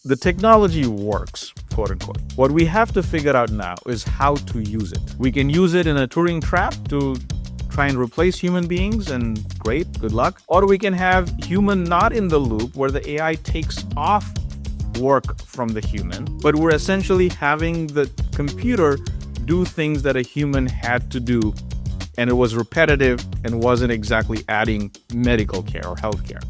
the technology works, quote unquote. What we have to figure out now is how to use it. We can use it in a Turing trap to try and replace human beings, and great, good luck. Or we can have human not in the loop, where the AI takes off work from the human, but we're essentially having the computer do things that a human had to do, and it was repetitive and wasn't exactly adding medical care or healthcare.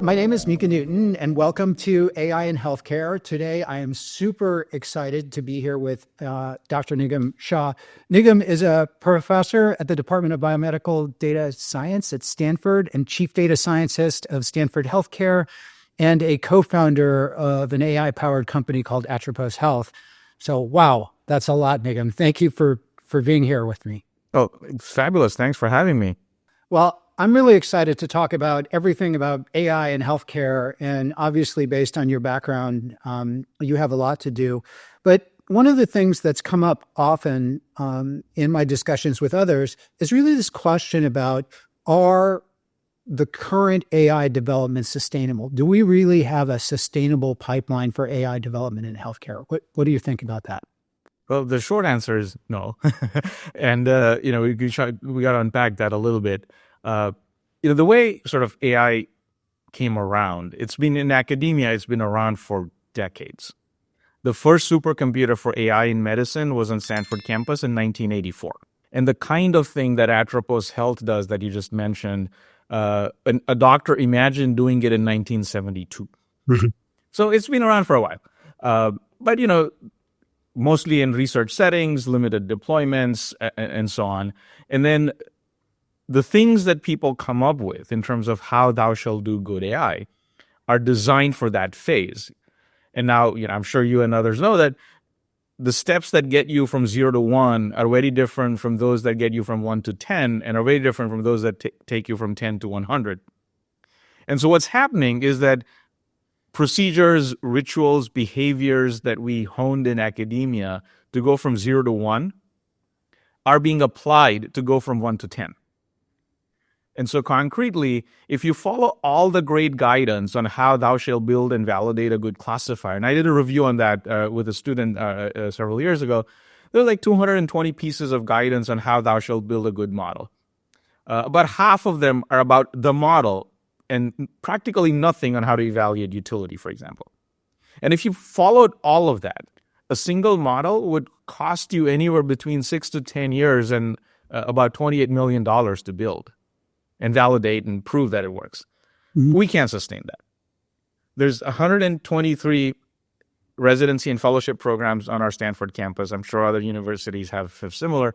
My name is Mika Newton, and welcome to AI in Healthcare. Today, I am super excited to be here with Dr. Nigam Shah. Nigam is a professor at the Department of Biomedical Data Science at Stanford and chief data scientist of Stanford Healthcare, and a co-founder of an AI-powered company called Atropos Health. So, wow, that's a lot, Nigam. Thank you for being here with me. Oh, fabulous. Thanks for having me. Well, I'm really excited to talk about everything about AI and healthcare. And obviously, based on your background, you have a lot to do. But one of the things that's come up often in my discussions with others is really this question about, are the current AI development sustainable? Do we really have a sustainable pipeline for AI development in healthcare? What do you think about that? Well, the short answer is no. And, we got to unpack that a little bit. The way sort of AI came around, it's been in academia, it's been around for decades. The first supercomputer for AI in medicine was on Stanford campus in 1984. And the kind of thing that Atropos Health does that you just mentioned, a doctor imagined doing it in 1972. Mm-hmm. So it's been around for a while. But, mostly in research settings, limited deployments, and so on. And then the things that people come up with in terms of how thou shalt do good AI are designed for that phase. And now, I'm sure you and others know that the steps that get you from 0 to 1 are very different from those that get you from 1 to 10, and are very different from those that take you from 10 to 100. And so what's happening is that procedures, rituals, behaviors that we honed in academia to go from 0 to 1 are being applied to go from 1 to 10. And so concretely, if you follow all the great guidance on how thou shalt build and validate a good classifier, and I did a review on that with a student several years ago, there were like 220 pieces of guidance on how thou shalt build a good model. About half of them are about the model, and practically nothing on how to evaluate utility, for example. And if you followed all of that, a single model would cost you anywhere between 6 to 10 years and about $28 million to build and validate and prove that it works. Mm-hmm. We can't sustain that. There's 123 residency and fellowship programs on our Stanford campus. I'm sure other universities have similar.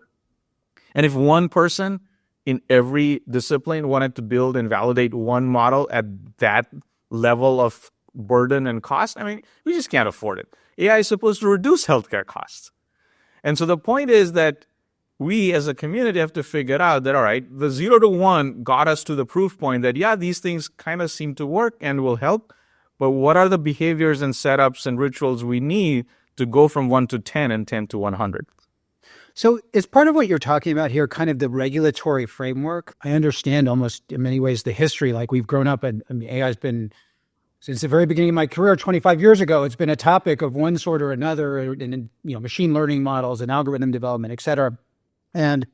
And if one person in every discipline wanted to build and validate one model at that level of burden and cost, we just can't afford it. AI is supposed to reduce healthcare costs. And so the point is that we as a community have to figure out that, all right, the 0 to 1 got us to the proof point that, yeah, these things kind of seem to work and will help, but what are the behaviors and setups and rituals we need to go from 1 to 10 and 10 to 100? So is part of what you're talking about here kind of the regulatory framework? I understand almost in many ways the history, like we've grown up and AI has been, since the very beginning of my career 25 years ago, it's been a topic of one sort or another in machine learning models and algorithm development, et cetera. And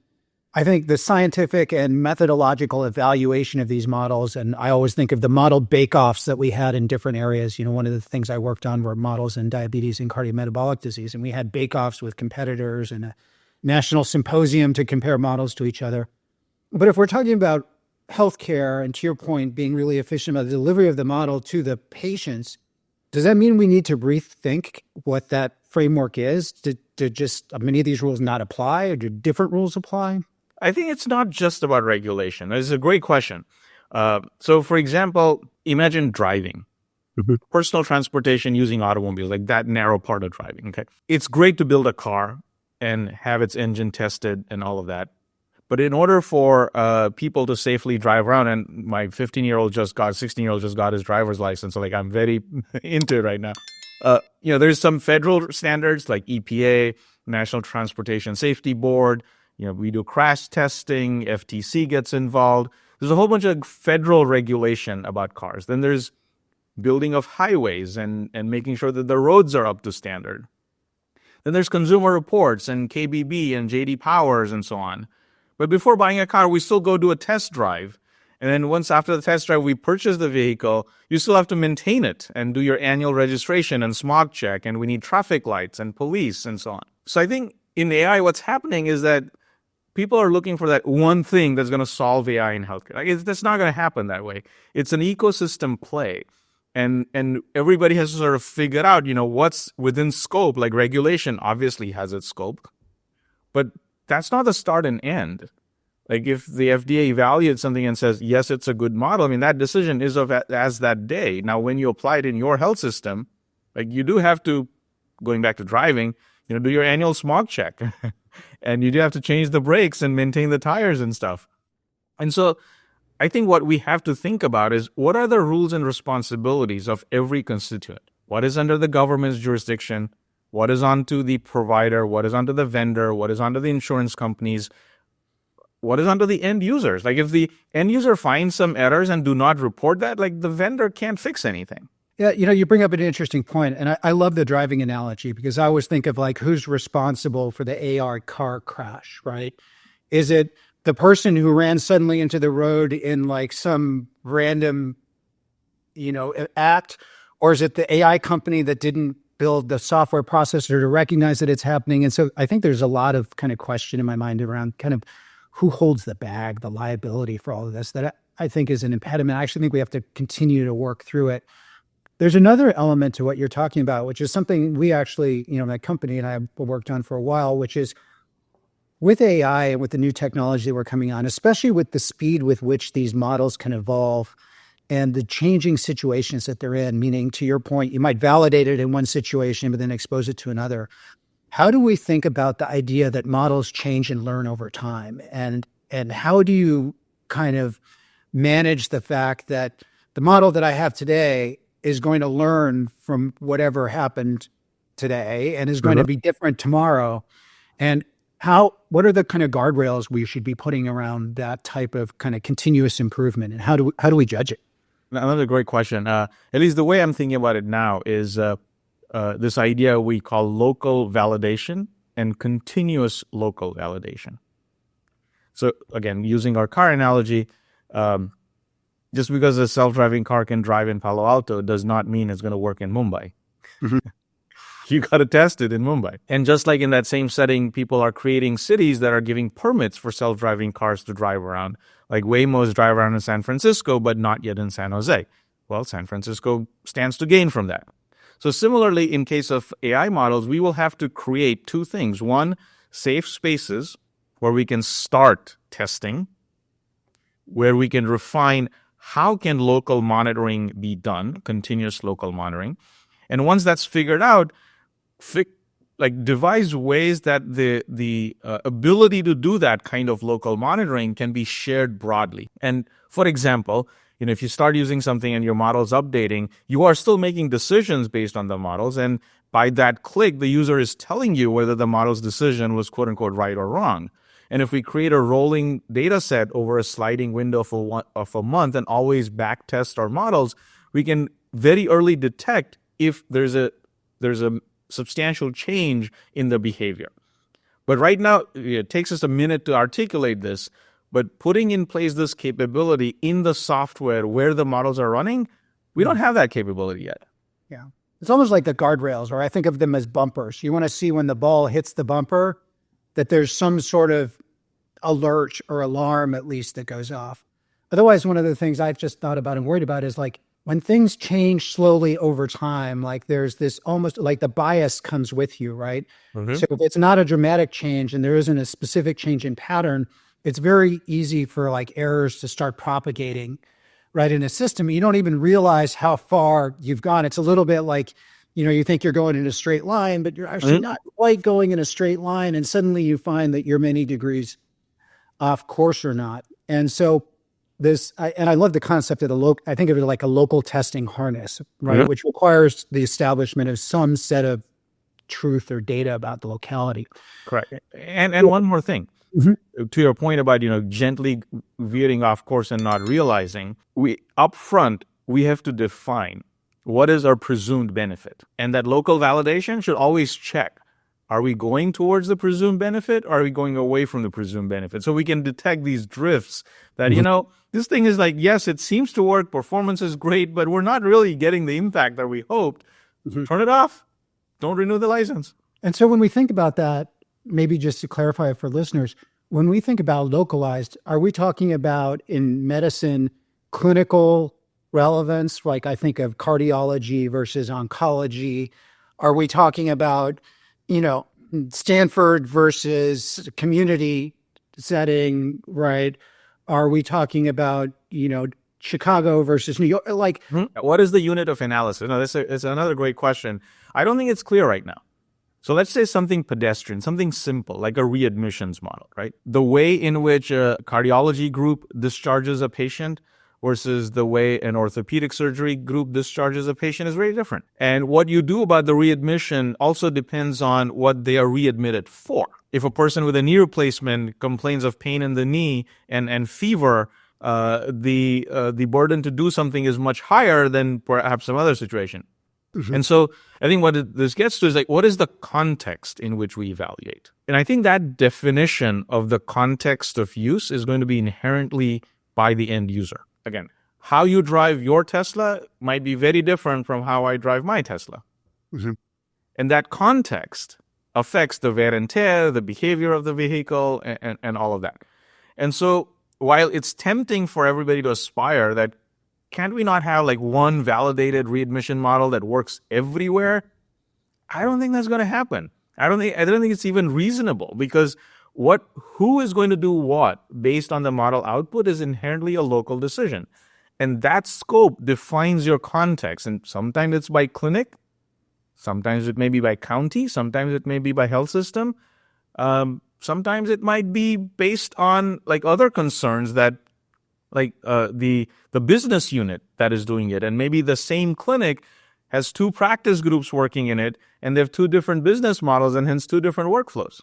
I think the scientific and methodological evaluation of these models, and I always think of the model bake-offs that we had in different areas. One of the things I worked on were models in diabetes and cardiometabolic disease, and we had bake-offs with competitors and a national symposium to compare models to each other. But if we're talking about healthcare, and to your point, being really efficient about the delivery of the model to the patients, does that mean we need to rethink what that framework is? To just many of these rules not apply, or do different rules apply? I think it's not just about regulation. It's a great question. So, for example, imagine driving. Mm-hmm. Personal transportation using automobiles, like that narrow part of driving. Okay, it's great to build a car and have its engine tested and all of that. But in order for people to safely drive around, and my 16-year-old just got his driver's license, so I'm very into it right now. There's some federal standards like EPA, National Transportation Safety Board. We do crash testing, FTC gets involved. There's a whole bunch of federal regulation about cars. Then there's building of highways and making sure that the roads are up to standard. Then there's consumer reports and KBB and JD Powers and so on. But before buying a car, we still go do a test drive. And then once after the test drive, we purchase the vehicle, you still have to maintain it and do your annual registration and smog check. And we need traffic lights and police and so on. So I think in AI, what's happening is that people are looking for that one thing that's going to solve AI in healthcare. That's not going to happen that way. It's an ecosystem play. And everybody has to sort of figure out, what's within scope. Like regulation obviously has its scope, but that's not the start and end. Like if the FDA evaluates something and says, yes, it's a good model, that decision is as that day. Now, when you apply it in your health system, like you do have to, going back to driving, do your annual smog check. And you do have to change the brakes and maintain the tires and stuff. And so I think what we have to think about is what are the rules and responsibilities of every constituent? What is under the government's jurisdiction? What is onto the provider? What is onto the vendor? What is onto the insurance companies? What is onto the end users? Like if the end user finds some errors and do not report that, like the vendor can't fix anything. Yeah, you bring up an interesting point, and I love the driving analogy because I always think of like who's responsible for the AR car crash, right? Is it the person who ran suddenly into the road in like some random, act, or is it the AI company that didn't build the software processor to recognize that it's happening? And so I think there's a lot of kind of question in my mind around kind of who holds the bag, the liability for all of this that I think is an impediment. I actually think we have to continue to work through it. There's another element to what you're talking about, which is something we actually, my company and I have worked on for a while, which is with AI and with the new technology that we're coming on, especially with the speed with which these models can evolve and the changing situations that they're in, meaning to your point, you might validate it in one situation, but then expose it to another. How do we think about the idea that models change and learn over time? And how do you kind of manage the fact that the model that I have today is going to learn from whatever happened today and is going to be different tomorrow? And what are the kind of guardrails we should be putting around that type of kind of continuous improvement? And how do we judge it? Another great question. At least the way I'm thinking about it now is this idea we call local validation and continuous local validation. So again, using our car analogy, just because a self-driving car can drive in Palo Alto does not mean it's going to work in Mumbai. Mm-hmm. You got to test it in Mumbai. And just like in that same setting, people are creating cities that are giving permits for self-driving cars to drive around. Like Waymo's drive around in San Francisco, but not yet in San Jose. Well, San Francisco stands to gain from that. So similarly, in case of AI models, we will have to create two things. One, safe spaces where we can start testing, where we can refine how can local monitoring be done, continuous local monitoring. And once that's figured out, devise ways that the ability to do that kind of local monitoring can be shared broadly. And for example, if you start using something and your model's updating, you are still making decisions based on the models. And by that click, the user is telling you whether the model's decision was quote unquote right or wrong. And if we create a rolling data set over a sliding window of a month and always back test our models, we can very early detect if there's a substantial change in the behavior. But right now, it takes us a minute to articulate this, but putting in place this capability in the software where the models are running, we don't have that capability yet. Yeah. It's almost like the guardrails, or I think of them as bumpers. You want to see when the ball hits the bumper that there's some sort of alert or alarm at least that goes off. Otherwise, one of the things I've just thought about and worried about is like when things change slowly over time, like there's this almost like the bias comes with you, right? Mm-hmm. So if it's not a dramatic change and there isn't a specific change in pattern, it's very easy for like errors to start propagating, right, in a system. You don't even realize how far you've gone. It's a little bit like, you think you're going in a straight line, but you're actually not quite going in a straight line. And suddenly you find that you're many degrees off course or not. And so I love the concept of I think of it like a local testing harness, right? Mm-hmm. Which requires the establishment of some set of truth or data about the locality. Correct. And one more thing. Mhm. To your point about, gently veering off course and not realizing, we have to define what is our presumed benefit. And that local validation should always check. Are we going towards the presumed benefit or are we going away from the presumed benefit? So we can detect these drifts that, this thing is like, yes, it seems to work, performance is great, but we're not really getting the impact that we hoped. Turn it off. Don't renew the license. And so when we think about that, maybe just to clarify for listeners, when we think about localized, are we talking about in medicine clinical relevance? Like I think of cardiology versus oncology. Are we talking about, Stanford versus community setting, right? Are we talking about, Chicago versus New York? Like, what is the unit of analysis? No, it's another great question. I don't think it's clear right now. So let's say something pedestrian, something simple, like a readmissions model, right? The way in which a cardiology group discharges a patient versus the way an orthopedic surgery group discharges a patient is very different. And what you do about the readmission also depends on what they are readmitted for. If a person with a knee replacement complains of pain in the knee and fever, the burden to do something is much higher than perhaps some other situation. And so I think what this gets to is like, what is the context in which we evaluate? And I think that definition of the context of use is going to be inherently by the end user. Again, how you drive your Tesla might be very different from how I drive my Tesla. And that context affects the wear and tear, the behavior of the vehicle, and all of that. And so while it's tempting for everybody to aspire that, can't we not have like one validated readmission model that works everywhere? I don't think that's going to happen. I don't think it's even reasonable, because who is going to do what based on the model output is inherently a local decision. And that scope defines your context. And sometimes it's by clinic, sometimes it may be by county, sometimes it may be by health system. Sometimes it might be based on like other concerns that like the business unit that is doing it. And maybe the same clinic has two practice groups working in it, and they have two different business models and hence two different workflows.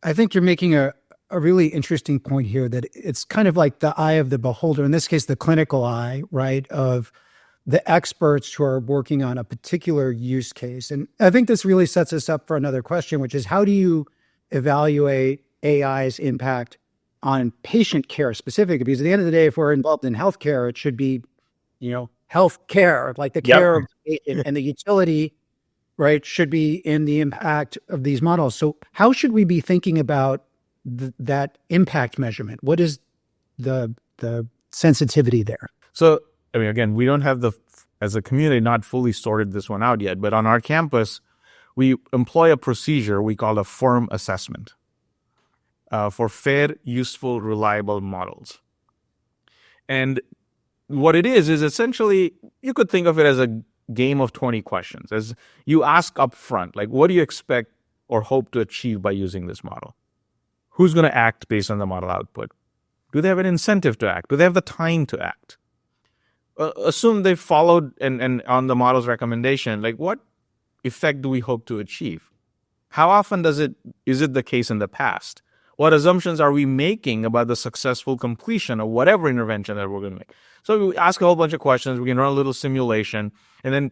I think you're making a really interesting point here, that it's kind of like the eye of the beholder, in this case, the clinical eye, right, of the experts who are working on a particular use case. And I think this really sets us up for another question, which is how do you evaluate AI's impact on patient care specifically? Because at the end of the day, if we're involved in healthcare, it should be, health care, like the care of the patient, and the utility, right, should be in the impact of these models. So how should we be thinking about that impact measurement? What is the sensitivity there? So, I mean, again, we don't have as a community, not fully sorted this one out yet, but on our campus, we employ a procedure we call a firm assessment. For fair, useful, reliable models. And what it is essentially, you could think of it as a game of 20 questions. As you ask up front, like, what do you expect or hope to achieve by using this model? Who's going to act based on the model output? Do they have an incentive to act? Do they have the time to act? Assume they followed and on the model's recommendation, like, what effect do we hope to achieve? How often is it the case in the past? What assumptions are we making about the successful completion of whatever intervention that we're going to make? So we ask a whole bunch of questions. We can run a little simulation and then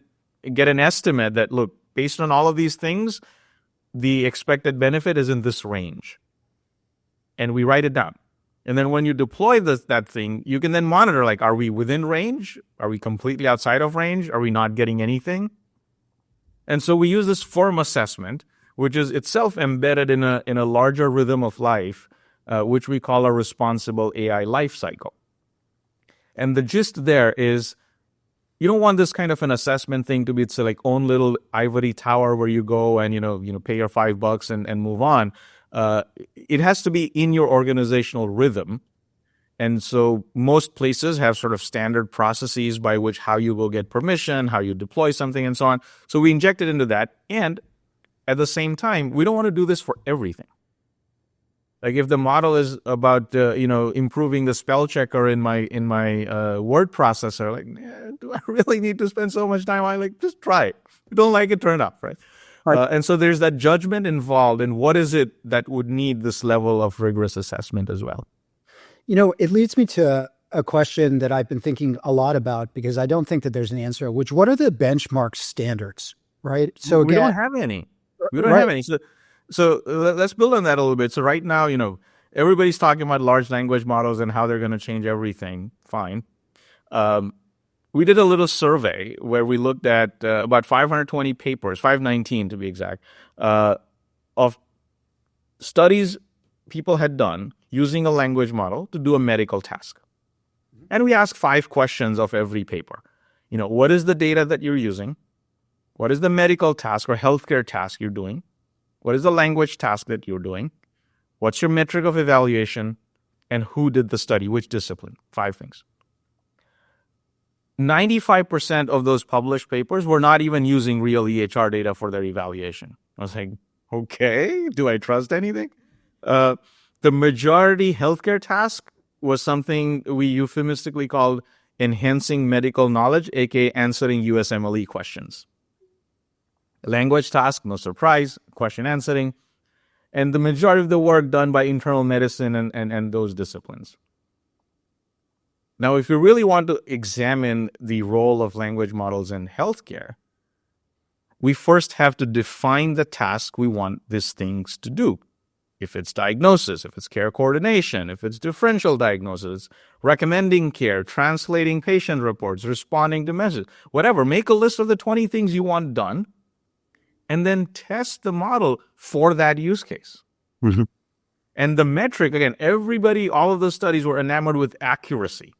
get an estimate that, look, based on all of these things, the expected benefit is in this range. And we write it down. And then when you deploy that thing, you can then monitor, like, are we within range? Are we completely outside of range? Are we not getting anything? And so we use this form assessment, which is itself embedded in a larger rhythm of life, which we call a responsible AI life cycle. And the gist there is, you don't want this kind of an assessment thing to be its like own little ivory tower where you go and pay your $5 and move on. It has to be in your organizational rhythm. And so most places have sort of standard processes by which how you will get permission, how you deploy something, and so on. So we inject it into that. And at the same time, we don't want to do this for everything. Like if the model is about improving the spell checker in my word processor, like, do I really need to spend so much time on it? Like, just try it. If you don't like it, turn it off, right? Right. And so there's that judgment involved in what is it that would need this level of rigorous assessment as well. It leads me to a question that I've been thinking a lot about because I don't think that there's an answer, which what are the benchmark standards, right? So We don't again, have any. We don't right. have any. So let's build on that a little bit. So right now, everybody's talking about large language models and how they're going to change everything. Fine. Um, we did a little survey where we looked at about 520 papers, 519 to be exact, of studies people had done using a language model to do a medical task. And we asked 5 questions of every paper. What is the data that you're using? What is the medical task or healthcare task you're doing? What is the language task that you're doing? What's your metric of evaluation? And who did the study? Which discipline? 5 things. 95% of those published papers were not even using real EHR data for their evaluation. I was like, okay, do I trust anything? The majority healthcare task was something we euphemistically called enhancing medical knowledge, aka answering USMLE questions. Language task, no surprise, question answering, and the majority of the work done by internal medicine and those disciplines. Now, if you really want to examine the role of language models in healthcare, we first have to define the task we want these things to do. If it's diagnosis, if it's care coordination, if it's differential diagnosis, recommending care, translating patient reports, responding to messages, whatever, make a list of the 20 things you want done, and then test the model for that use case. Mm-hmm. And the metric, again, all of the studies were enamored with accuracy.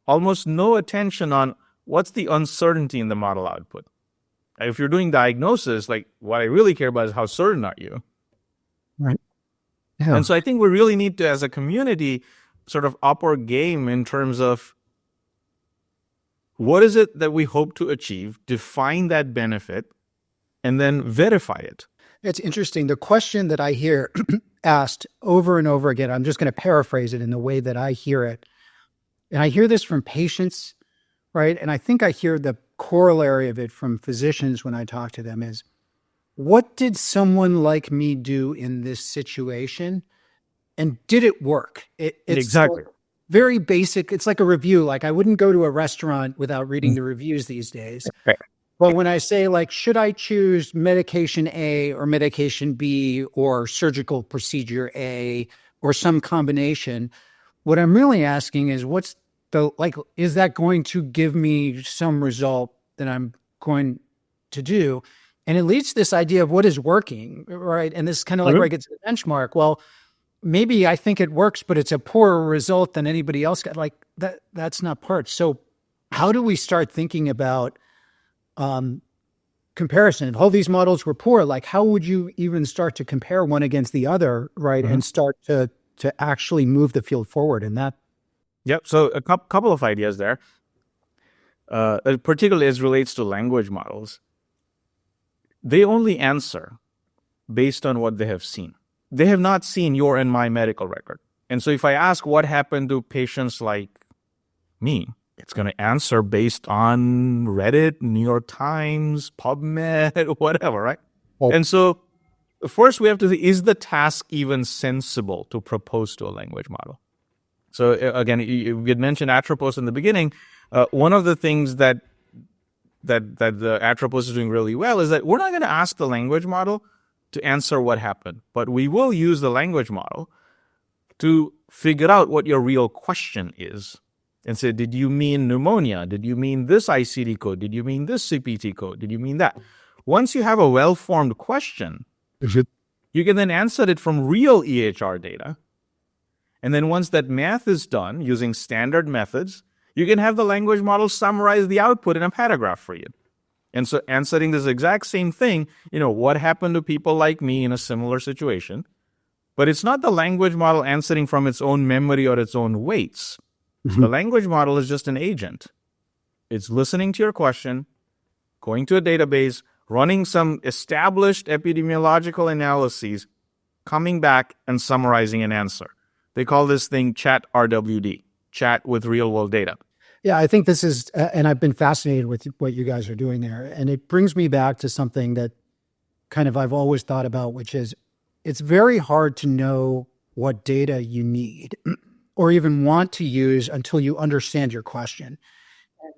Almost no attention on what's the uncertainty in the model output. If you're doing diagnosis, like what I really care about is how certain are you? Right. Yeah. And so I think we really need to, as a community, sort of up our game in terms of what is it that we hope to achieve, define that benefit, and then verify it. It's interesting. The question that I hear asked over and over again, I'm just going to paraphrase it in the way that I hear it. And I hear this from patients, right? And I think I hear the corollary of it from physicians when I talk to them is, what did someone like me do in this situation? And did it work? It's exactly. Very basic. It's like a review. Like I wouldn't go to a restaurant without reading the reviews these days. Right. But when I say like, should I choose medication A or medication B or surgical procedure A or some combination, what I'm really asking is is that going to give me some result that I'm going to do? And it leads to this idea of what is working, right? And this is kind of like where I get to the benchmark. Well, maybe I think it works, but it's a poorer result than anybody else got. Like that's not part. So how do we start thinking about comparison? If all these models were poor, like how would you even start to compare one against the other, right? And start to actually move the field forward in that? Yep. So a couple of ideas there, particularly as relates to language models. They only answer based on what they have seen. They have not seen your and my medical record. And so if I ask what happened to patients like me, it's going to answer based on Reddit, New York Times, PubMed, whatever, right? Oh. And so first we have to see, is the task even sensible to propose to a language model? So again, you had mentioned Atropos in the beginning. One of the things that the Atropos is doing really well is that we're not going to ask the language model to answer what happened, but we will use the language model to figure out what your real question is and say, did you mean pneumonia? Did you mean this ICD code? Did you mean this CPT code? Did you mean that? Once you have a well-formed question, you can then answer it from real EHR data. And then once that math is done using standard methods, you can have the language model summarize the output in a paragraph for you. And so answering this exact same thing, what happened to people like me in a similar situation? But it's not the language model answering from its own memory or its own weights. The language model is just an agent. It's listening to your question, going to a database, running some established epidemiological analyses, coming back and summarizing an answer. They call this thing chat RWD, chat with real world data. Yeah, I think this is, and I've been fascinated with what you guys are doing there. And it brings me back to something that kind of I've always thought about, which is it's very hard to know what data you need or even want to use until you understand your question.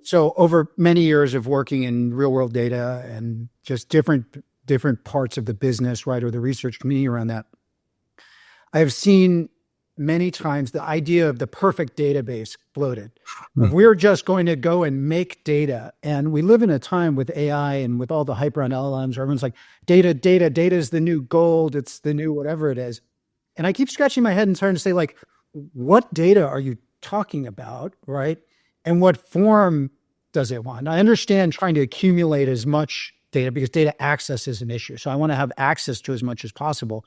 So over many years of working in real world data and just different parts of the business, right, or the research community around that, I have seen many times the idea of the perfect database floated. If we're just going to go and make data, and we live in a time with AI and with all the hype around LLMs, where everyone's like, data is the new gold, it's the new whatever it is. And I keep scratching my head and starting to say, like, what data are you talking about, right? And what form does it want? And I understand trying to accumulate as much data because data access is an issue. So I want to have access to as much as possible.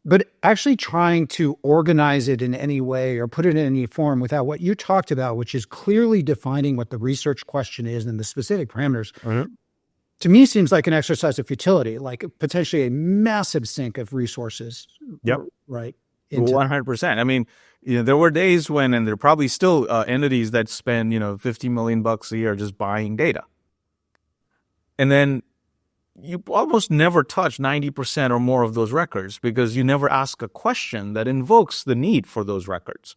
But actually trying to organize it in any way or put it in any form without what you talked about, which is clearly defining what the research question is and the specific parameters, to me seems like an exercise of futility, like potentially a massive sink of resources. Yep. Right. 100%. I mean, there were days when, and there are probably still entities that spend, $50 million a year just buying data. And then you almost never touch 90% or more of those records because you never ask a question that invokes the need for those records.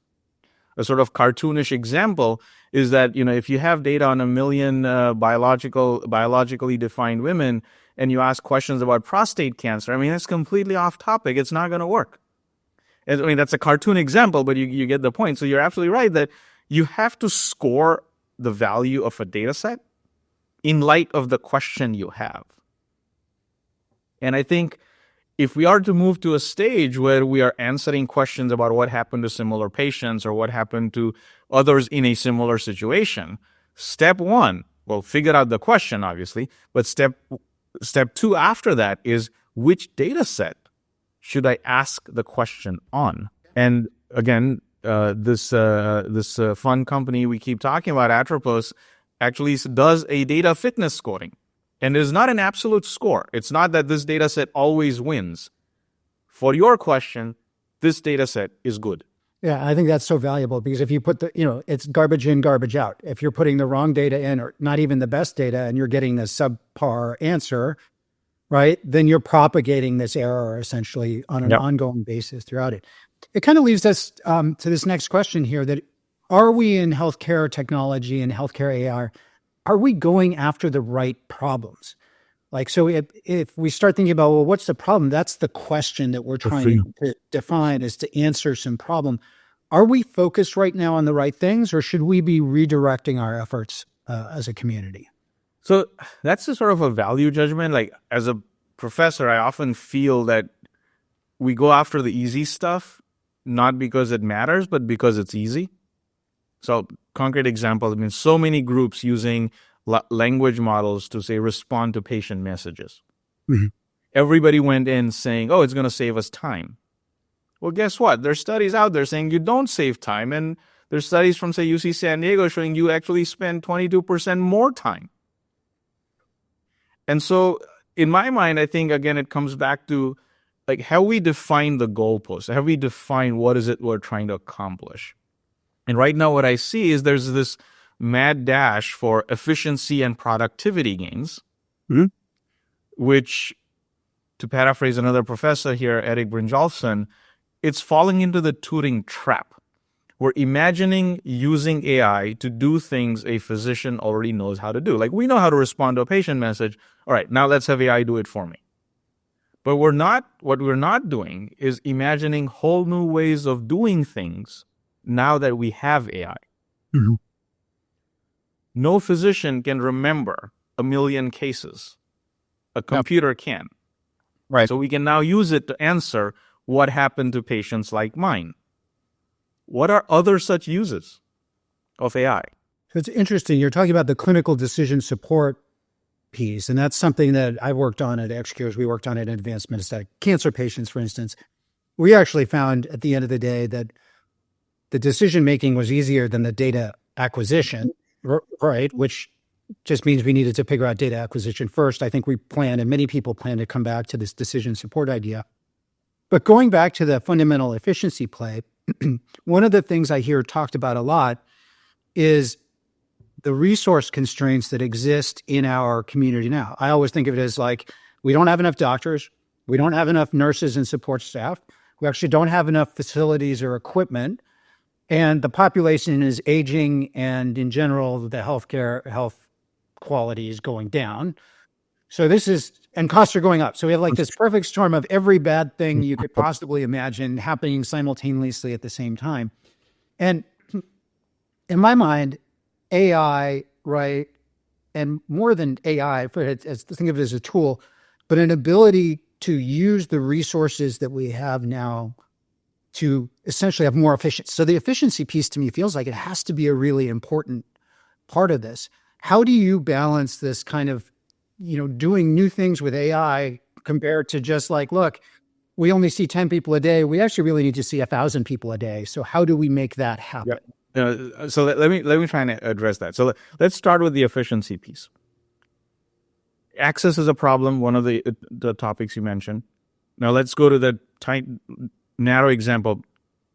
A sort of cartoonish example is that, if you have data on 1 million biologically defined women and you ask questions about prostate cancer, I mean, that's completely off topic. It's not going to work. I mean, that's a cartoon example, but you get the point. So you're absolutely right that you have to score the value of a data set in light of the question you have. And I think if we are to move to a stage where we are answering questions about what happened to similar patients or what happened to others in a similar situation, step one, well, figure out the question, obviously, but step two after that is which data set should I ask the question on? And again, this fun company we keep talking about, Atropos, actually does a data fitness scoring. And it is not an absolute score. It's not that this data set always wins. For your question, this data set is good. Yeah, I think that's so valuable because if you put it's garbage in, garbage out. If you're putting the wrong data in or not even the best data and you're getting the subpar answer, right, then you're propagating this error essentially on an ongoing basis throughout it. It kind of leaves us to this next question here that are we in healthcare technology and healthcare AI, are we going after the right problems? Like, so if we start thinking about, well, what's the problem? That's the question that we're trying to define is to answer some problem. Are we focused right now on the right things or should we be redirecting our efforts as a community? So that's a sort of a value judgment. Like as a professor, I often feel that we go after the easy stuff, not because it matters, but because it's easy. So concrete example, I mean, so many groups using language models to say respond to patient messages. Mm-hmm. Everybody went in saying, oh, it's going to save us time. Well, guess what? There's studies out there saying you don't save time. And there's studies from, say, UC San Diego showing you actually spend 22% more time. And so in my mind, I think, again, it comes back to like how we define the goalpost, how we define what is it we're trying to accomplish. And right now what I see is there's this mad dash for efficiency and productivity gains, which, to paraphrase another professor here, Eric Brynjolfsson, it's falling into the Turing trap. We're imagining using AI to do things a physician already knows how to do. Like we know how to respond to a patient message. All right, now let's have AI do it for me. But what we're not doing is imagining whole new ways of doing things now that we have AI. Mm-hmm. No physician can remember 1 million cases. A computer can. Right. So we can now use it to answer what happened to patients like mine. What are other such uses of AI? So it's interesting. You're talking about the clinical decision support piece, and that's something that I worked on at XCures. We worked on it in advanced metastatic cancer patients, for instance. We actually found at the end of the day that the decision-making was easier than the data acquisition, right? Which just means we needed to figure out data acquisition first. I think we planned, and many people plan to come back to this decision support idea. But going back to the fundamental efficiency play, one of the things I hear talked about a lot is the resource constraints that exist in our community now. I always think of it as like We don't have enough doctors. We don't have enough nurses and support staff. We actually don't have enough facilities or equipment. And the population is aging, and in general, the health quality is going down. So and costs are going up. So we have like this perfect storm of every bad thing you could possibly imagine happening simultaneously at the same time. And in my mind, AI, right, and more than AI, think of it as a tool, but an ability to use the resources that we have now to essentially have more efficiency. So the efficiency piece to me feels like it has to be a really important part of this. How do you balance this kind of, doing new things with AI compared to just like, look, we only see 10 people a day. We actually really need to see 1,000 people a day. So how do we make that happen? Yep. So let me try and address that. So let's start with the efficiency piece. Access is a problem, one of the topics you mentioned. Now let's go to the narrow example.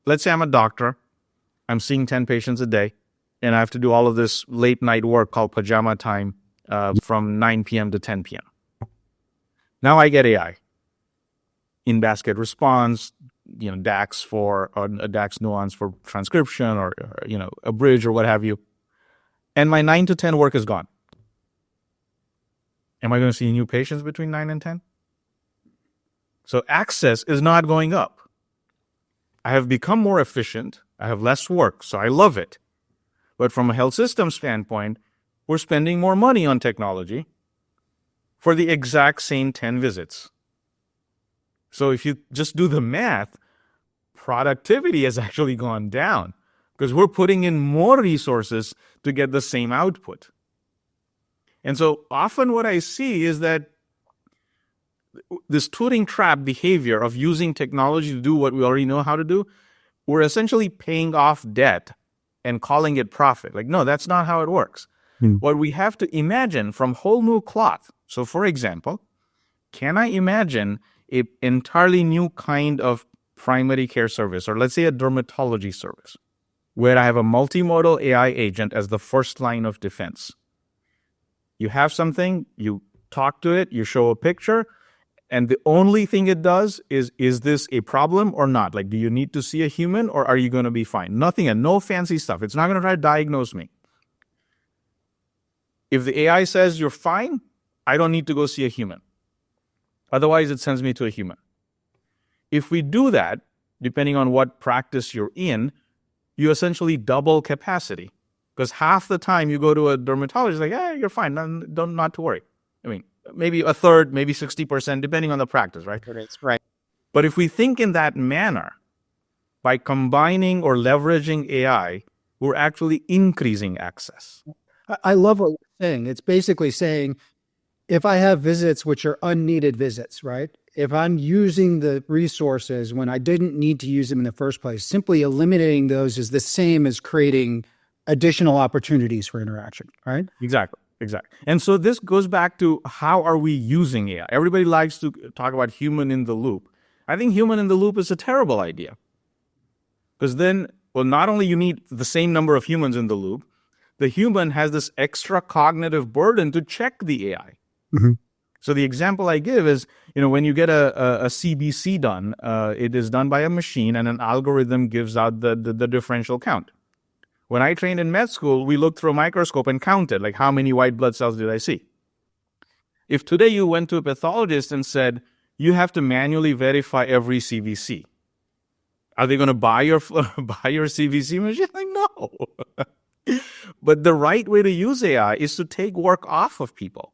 Let's say I'm a doctor. I'm seeing 10 patients a day, and I have to do all of this late night work called pajama time from 9 p.m. to 10 p.m. Now I get AI. In-basket response, DAX for or a DAX nuance for transcription or a bridge or what have you. And my 9 to 10 work is gone. Am I going to see new patients between 9 and 10? So access is not going up. I have become more efficient. I have less work, so I love it. But from a health system standpoint, we're spending more money on technology for the exact same 10 visits. So if you just do the math, productivity has actually gone down because we're putting in more resources to get the same output. And so often what I see is that this Turing trap behavior of using technology to do what we already know how to do, we're essentially paying off debt and calling it profit. Like, no, that's not how it works. What we have to imagine from whole new cloth. So for example, can I imagine an entirely new kind of primary care service, or let's say a dermatology service, where I have a multimodal AI agent as the first line of defense? You have something, you talk to it, you show a picture, and the only thing it does is this a problem or not? Like, do you need to see a human or are you going to be fine? Nothing, and no fancy stuff. It's not going to try to diagnose me. If the AI says you're fine, I don't need to go see a human. Otherwise, it sends me to a human. If we do that, depending on what practice you're in, you essentially double capacity. Because half the time you go to a dermatologist, like, hey, you're fine, not to worry. I mean, maybe a third, maybe 60%, depending on the practice, right? Right. But if we think in that manner, by combining or leveraging AI, we're actually increasing access. I love what you're saying. It's basically saying, if I have visits which are unneeded visits, right? If I'm using the resources when I didn't need to use them in the first place, simply eliminating those is the same as creating additional opportunities for interaction, right? Exactly. And so this goes back to how are we using AI? Everybody likes to talk about human in the loop. I think human in the loop is a terrible idea. Because then, not only you need the same number of humans in the loop, the human has this extra cognitive burden to check the AI. Mm-hmm. So the example I give is, when you get a CBC done, it is done by a machine and an algorithm gives out the differential count. When I trained in med school, we looked through a microscope and counted, like, how many white blood cells did I see? If today you went to a pathologist and said, you have to manually verify every CBC, are they going to buy your CBC machine? Like, no. But the right way to use AI is to take work off of people.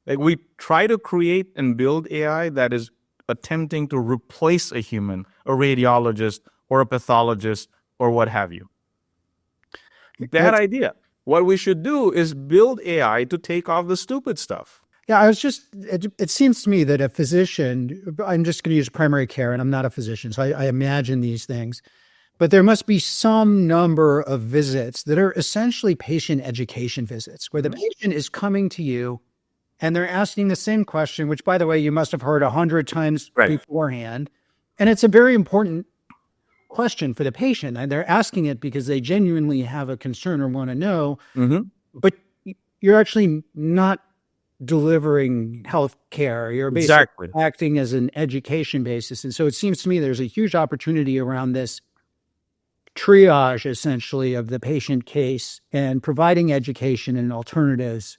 Like, we try to create and build AI that is attempting to replace a human, a radiologist, or a pathologist, or what have you. Bad idea. What we should do is build AI to take off the stupid stuff. Yeah, it seems to me that a physician, I'm just going to use primary care, and I'm not a physician, so I imagine these things, but there must be some number of visits that are essentially patient education visits, where the patient is coming to you and they're asking the same question, which, by the way, you must have heard 100 times beforehand. And it's a very important question for the patient. And they're asking it because they genuinely have a concern or want to know. Mm-hmm. But you're actually not delivering health care. You're basically Exactly. acting as an education basis. And so it seems to me there's a huge opportunity around this triage, essentially, of the patient case and providing education and alternatives,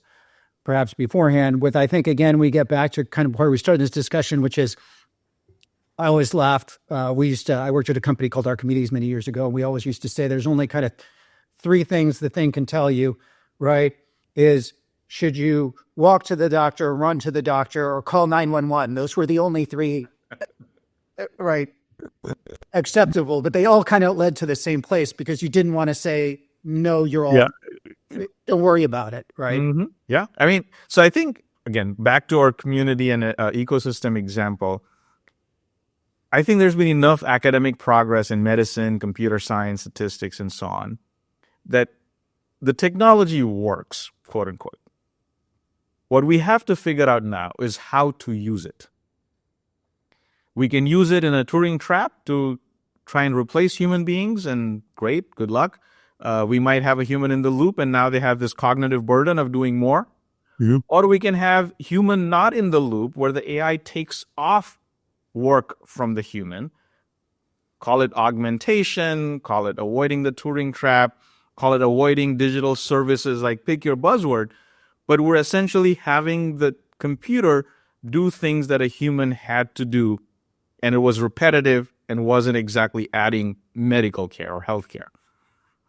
perhaps beforehand. With, I think, again, we get back to kind of where we started this discussion, which is, I always laughed. I worked at a company called Archimedes many years ago. And we always used to say there's only kind of three things the thing can tell you, right? Is should you walk to the doctor, run to the doctor, or call 911? Those were the only three, right, acceptable. But they all kind of led to the same place because you didn't want to say, no, you're all, don't worry about it, right? Mm-hmm. Yeah. I mean, so I think, again, back to our community and ecosystem example, I think there's been enough academic progress in medicine, computer science, statistics, and so on, that the technology works, quote unquote. What we have to figure out now is how to use it. We can use it in a Turing trap to try and replace human beings, and great, good luck. We might have a human in the loop, and now they have this cognitive burden of doing more. Yeah. Or we can have human not in the loop, where the AI takes off work from the human. Call it augmentation, call it avoiding the Turing trap, call it avoiding digital services, like pick your buzzword. But we're essentially having the computer do things that a human had to do, and it was repetitive and wasn't exactly adding medical care or health care.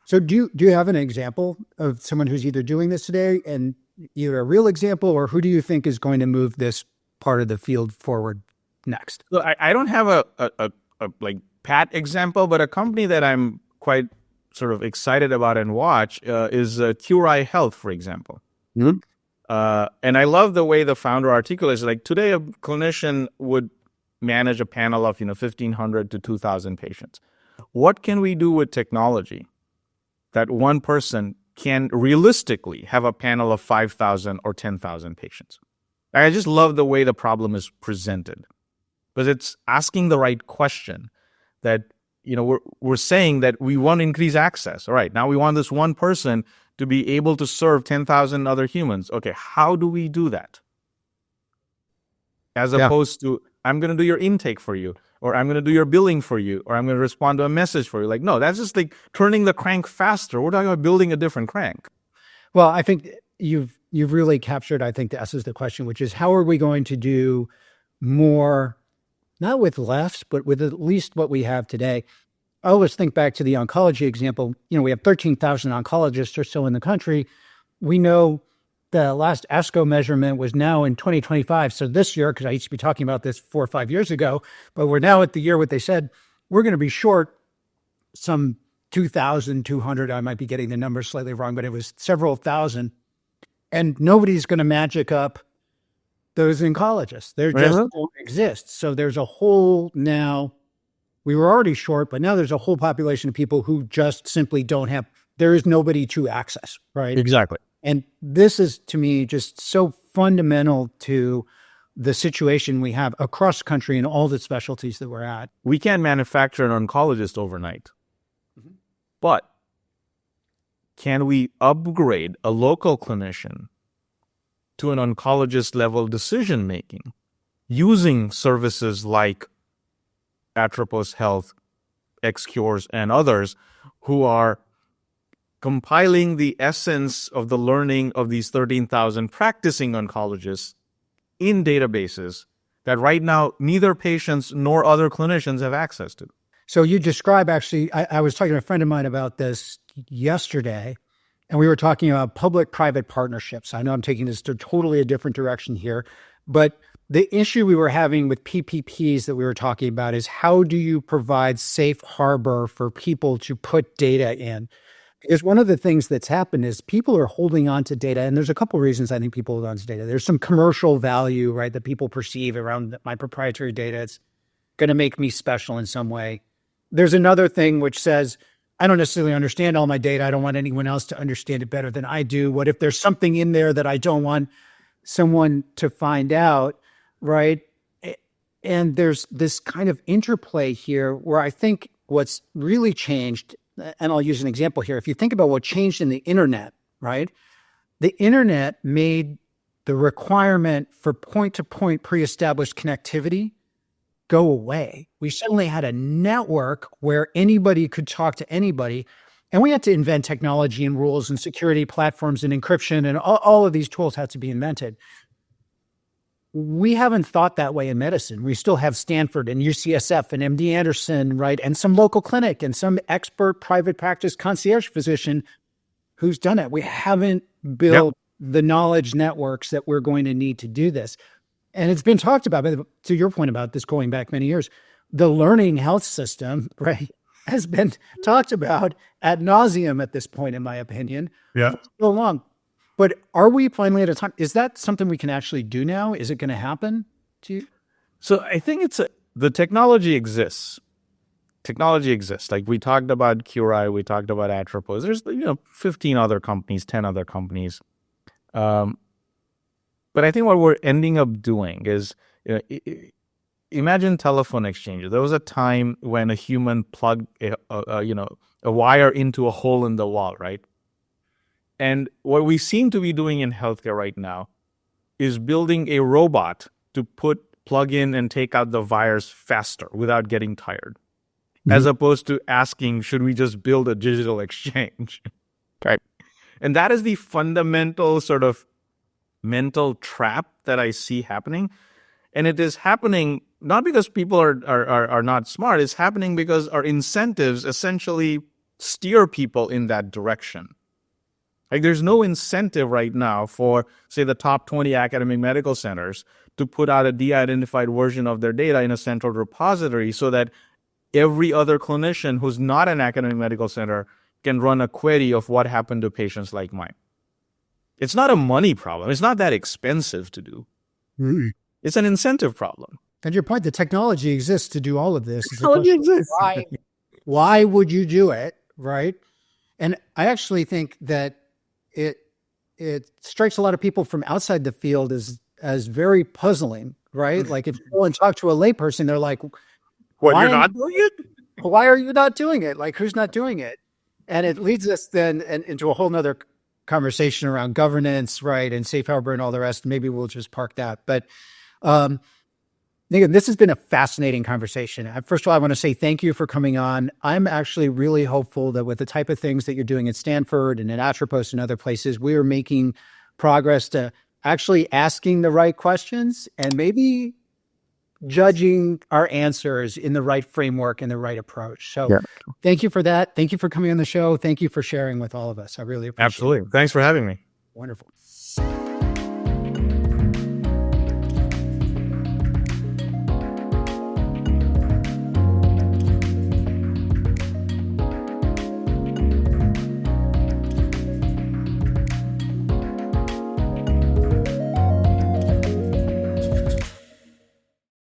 So do you have an example of someone who's either doing this today, and either a real example, or who do you think is going to move this part of the field forward next? So I don't have a like pat example, but a company that I'm quite sort of excited about and watch is Cure Health, for example. Mm-hmm. And I love the way the founder articulates, like, today a clinician would manage a panel of 1,500 to 2,000 patients. What can we do with technology that one person can realistically have a panel of 5,000 or 10,000 patients? I just love the way the problem is presented, because it's asking the right question. That we're saying that we want to increase access. All right, now we want this one person to be able to serve 10,000 other humans. Okay, how do we do that? As opposed to, I'm going to do your intake for you, or I'm going to do your billing for you, or I'm going to respond to a message for you. Like, no, that's just like turning the crank faster. We're talking about building a different crank. Well, I think you've really captured, I think, the essence of the question, which is, how are we going to do more, not with less, but with at least what we have today? I always think back to the oncology example. We have 13,000 oncologists or so in the country. We know the last ASCO measurement was now in 2025. So this year, because I used to be talking about this 4 or 5 years ago, but we're now at the year what they said, we're going to be short some 2,200. I might be getting the numbers slightly wrong, but it was several thousand. And nobody's going to magic up those oncologists. They just don't exist. So there's a whole now, we were already short, but now there's a whole population of people who just simply don't have, there is nobody to access, right? Exactly. And this is, to me, just so fundamental to the situation we have across the country and all the specialties that we're at. We can't manufacture an oncologist overnight, but can we upgrade a local clinician to an oncologist level decision making using services like Atropos Health, XCures, and others, who are compiling the essence of the learning of these 13,000 practicing oncologists in databases that right now neither patients nor other clinicians have access to? So you describe, actually, I was talking to a friend of mine about this yesterday, and we were talking about public-private partnerships. I know I'm taking this to totally a different direction here, but the issue we were having with PPPs that we were talking about is, how do you provide safe harbor for people to put data in? Because one of the things that's happened is people are holding on to data, and there's a couple of reasons I think people hold on to data. There's some commercial value, right, that people perceive around my proprietary data. It's going to make me special in some way. There's another thing which says, I don't necessarily understand all my data. I don't want anyone else to understand it better than I do. What if there's something in there that I don't want someone to find out, right? And there's this kind of interplay here where I think what's really changed, and I'll use an example here. If you think about what changed in the internet, right? The internet made the requirement for point-to-point pre-established connectivity go away. We suddenly had a network where anybody could talk to anybody, and we had to invent technology and rules and security platforms and encryption, and all of these tools had to be invented. We haven't thought that way in medicine. We still have Stanford and UCSF and MD Anderson, right? And some local clinic and some expert private practice concierge physician who's done it. We haven't built the knowledge networks that we're going to need to do this. And it's been talked about, to your point about this going back many years, the learning health system, right, has been talked about ad nauseum at this point, in my opinion, for so long. But are we finally at a time? Is that something we can actually do now? Is it going to happen to you? So I think the technology exists. Technology exists. Like we talked about Curai, we talked about Atropos. There's 15 other companies, 10 other companies. But I think what we're ending up doing is, imagine telephone exchanges. There was a time when a human plugged a wire into a hole in the wall, right? And what we seem to be doing in healthcare right now is building a robot to plug in and take out the wires faster without getting tired, as opposed to asking, should we just build a digital exchange? Right. And that is the fundamental sort of mental trap that I see happening. And it is happening not because people are not smart. It's happening because our incentives essentially steer people in that direction. Like there's no incentive right now for, say, the top 20 academic medical centers to put out a de-identified version of their data in a central repository so that every other clinician who's not an academic medical center can run a query of what happened to patients like mine. It's not a money problem. It's not that expensive to do. It's an incentive problem. And your point, the technology exists to do all of this. Technology exists. Why would you do it, right? And I actually think that it strikes a lot of people from outside the field as very puzzling, right? Like if you go and talk to a layperson, they're like, "What, you're not doing it? Why are you not doing it? Like, who's not doing it?" And it leads us then into a whole nother conversation around governance, right, and safe harbor and all the rest. Maybe we'll just park that. But Nigam, this has been a fascinating conversation. First of all, I want to say thank you for coming on. I'm actually really hopeful that with the type of things that you're doing at Stanford and at Atropos and other places, we are making progress to actually asking the right questions and maybe judging our answers in the right framework and the right approach. So thank you for that. Thank you for coming on the show. Thank you for sharing with all of us. I really appreciate it. Absolutely. Thanks for having me. Wonderful.